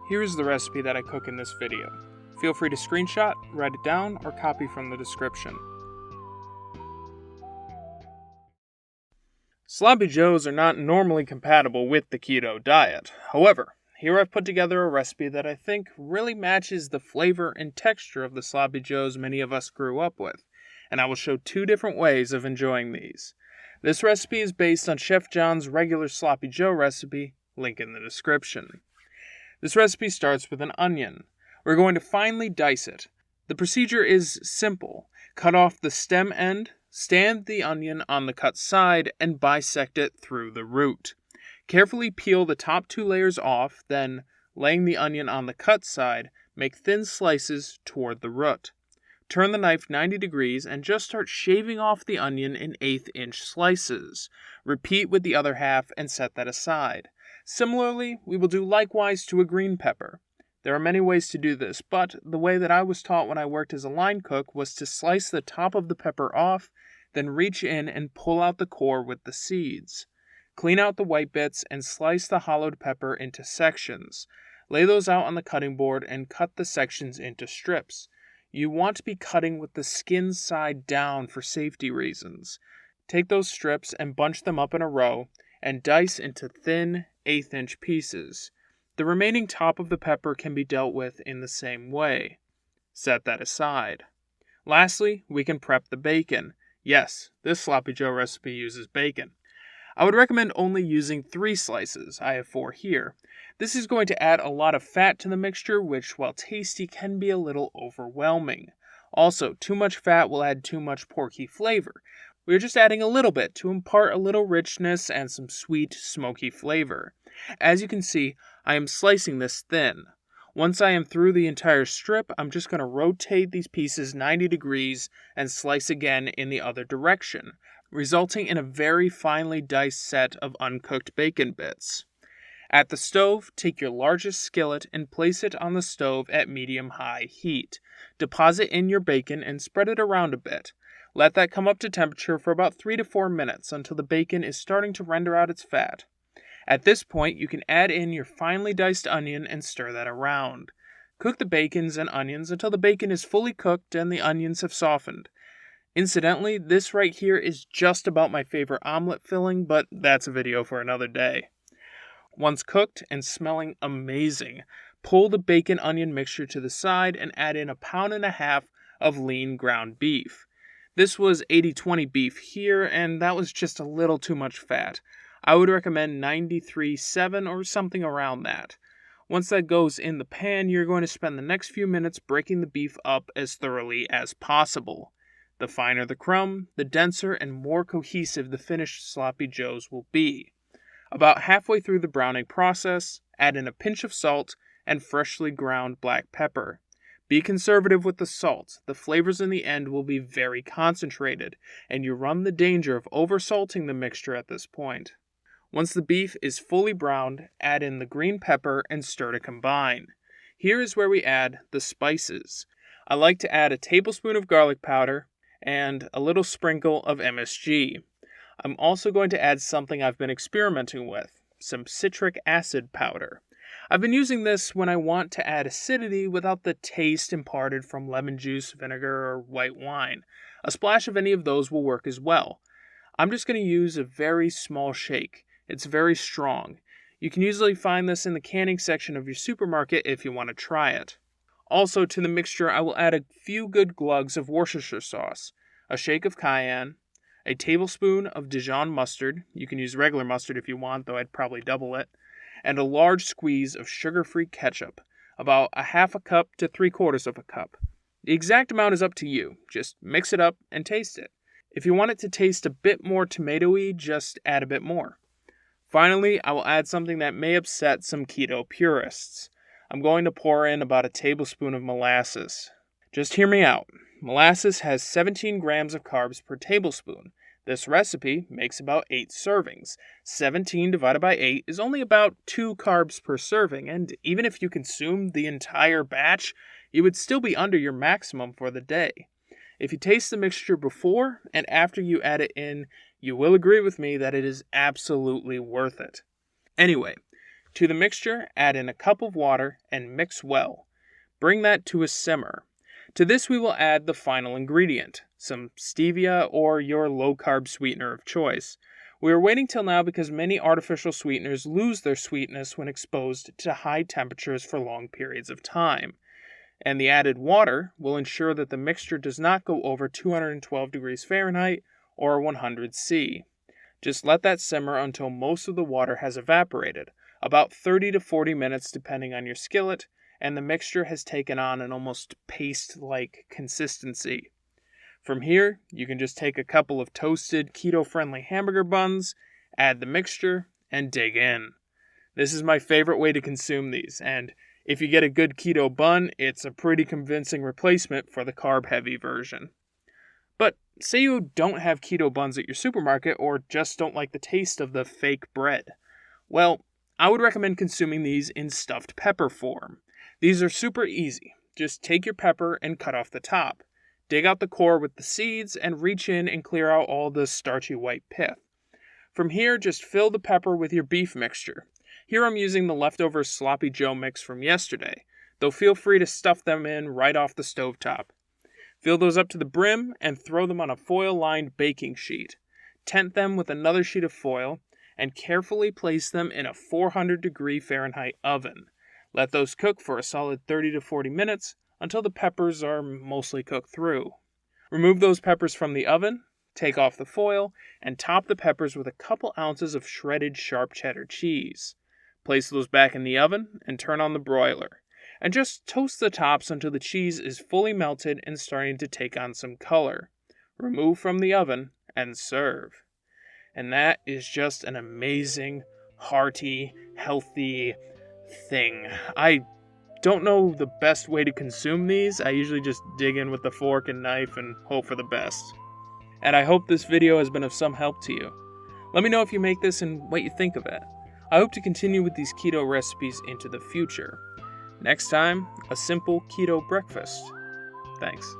Here is the recipe that I cook in this video. Feel free to screenshot, write it down, or copy from the description. Sloppy Joes are not normally compatible with the keto diet. However, here I've put together a recipe that I think really matches the flavor and texture of the Sloppy Joes many of us grew up with, and I will show two different ways of enjoying these. This recipe is based on Chef John's regular Sloppy Joe recipe, link in the description. This recipe starts with an onion. We're going to finely dice it. The procedure is simple. Cut off the stem end, stand the onion on the cut side, and bisect it through the root. Carefully peel the top two layers off, then, laying the onion on the cut side, make thin slices toward the root. Turn the knife 90 degrees and just start shaving off the onion in 1/8 inch slices. Repeat with the other half and set that aside. Similarly, we will do likewise to a green pepper. There are many ways to do this, but the way that I was taught when I worked as a line cook was to slice the top of the pepper off, then reach in and pull out the core with the seeds. Clean out the white bits and slice the hollowed pepper into sections. Lay those out on the cutting board and cut the sections into strips. You want to be cutting with the skin side down for safety reasons. Take those strips and bunch them up in a row and dice into thin 1/8 inch pieces. The remaining top of the pepper can be dealt with in the same way. Set that aside. Lastly, we can prep the bacon. Yes, this Sloppy Joe recipe uses bacon. I would recommend only using 3 slices. I have 4 here. This is going to add a lot of fat to the mixture, which, while tasty, can be a little overwhelming. Also, too much fat will add too much porky flavor. We are just adding a little bit to impart a little richness and some sweet, smoky flavor. As you can see, I am slicing this thin. Once I am through the entire strip, I'm just going to rotate these pieces 90 degrees and slice again in the other direction, resulting in a very finely diced set of uncooked bacon bits. At the stove, take your largest skillet and place it on the stove at medium-high heat. Deposit in your bacon and spread it around a bit. Let that come up to temperature for about 3 to 4 minutes until the bacon is starting to render out its fat. At this point, you can add in your finely diced onion and stir that around. Cook the bacons and onions until the bacon is fully cooked and the onions have softened. Incidentally, this right here is just about my favorite omelet filling, but that's a video for another day. Once cooked and smelling amazing, pull the bacon-onion mixture to the side and add in 1.5 pounds of lean ground beef. This was 80-20 beef here, and that was just a little too much fat. I would recommend 93.7 or something around that. Once that goes in the pan, you're going to spend the next few minutes breaking the beef up as thoroughly as possible. The finer the crumb, the denser and more cohesive the finished Sloppy Joes will be. About halfway through the browning process, add in a pinch of salt and freshly ground black pepper. Be conservative with the salt. The flavors in the end will be very concentrated, and you run the danger of oversalting the mixture at this point. Once the beef is fully browned, add in the green pepper and stir to combine. Here is where we add the spices. I like to add a tablespoon of garlic powder and a little sprinkle of MSG. I'm also going to add something I've been experimenting with, some citric acid powder. I've been using this when I want to add acidity without the taste imparted from lemon juice, vinegar, or white wine. A splash of any of those will work as well. I'm just going to use a very small shake. It's very strong. You can usually find this in the canning section of your supermarket if you want to try it. Also, to the mixture, I will add a few good glugs of Worcestershire Sauce, a shake of cayenne, a tablespoon of Dijon Mustard. You can use regular mustard if you want, though I'd probably double it. And a large squeeze of sugar-free ketchup, about 1/2 cup to 3/4 cup. The exact amount is up to you. Just mix it up and taste it. If you want it to taste a bit more tomatoey, just add a bit more. Finally, I will add something that may upset some keto purists. I'm going to pour in about 1 tablespoon of molasses. Just hear me out. Molasses has 17 grams of carbs per tablespoon. This recipe makes about 8 servings. 17 divided by 8 is only about 2 carbs per serving, and even if you consumed the entire batch, you would still be under your maximum for the day. If you taste the mixture before and after you add it in, you will agree with me that it is absolutely worth it. Anyway, To the mixture, add in a cup of water and mix well. Bring that to a simmer. To this we will add the final ingredient, some stevia or your low-carb sweetener of choice. We are waiting till now because many artificial sweeteners lose their sweetness when exposed to high temperatures for long periods of time. And the added water will ensure that the mixture does not go over 212 degrees Fahrenheit or 100 C. Just let that simmer until most of the water has evaporated, about 30 to 40 minutes depending on your skillet, and the mixture has taken on an almost paste-like consistency. From here, you can just take a couple of toasted keto-friendly hamburger buns, add the mixture, and dig in. This is my favorite way to consume these, and if you get a good keto bun, it's a pretty convincing replacement for the carb-heavy version. But say you don't have keto buns at your supermarket or just don't like the taste of the fake bread. Well, I would recommend consuming these in stuffed pepper form. These are super easy. Just take your pepper and cut off the top. Dig out the core with the seeds and reach in and clear out all the starchy white pith. From here, just fill the pepper with your beef mixture. Here I'm using the leftover Sloppy Joe mix from yesterday, though feel free to stuff them in right off the stovetop. Fill those up to the brim and throw them on a foil-lined baking sheet. Tent them with another sheet of foil and carefully place them in a 400 degree Fahrenheit oven. Let those cook for a solid 30 to 40 minutes until the peppers are mostly cooked through. Remove those peppers from the oven, take off the foil, and top the peppers with a couple ounces of shredded sharp cheddar cheese. Place those back in the oven and turn on the broiler. And just toast the tops until the cheese is fully melted and starting to take on some color. Remove from the oven and serve. And that is just an amazing, hearty, healthy thing. I don't know the best way to consume these. I usually just dig in with the fork and knife and hope for the best. And I hope this video has been of some help to you. Let me know if you make this and what you think of it. I hope to continue with these keto recipes into the future. Next time, a simple keto breakfast. Thanks.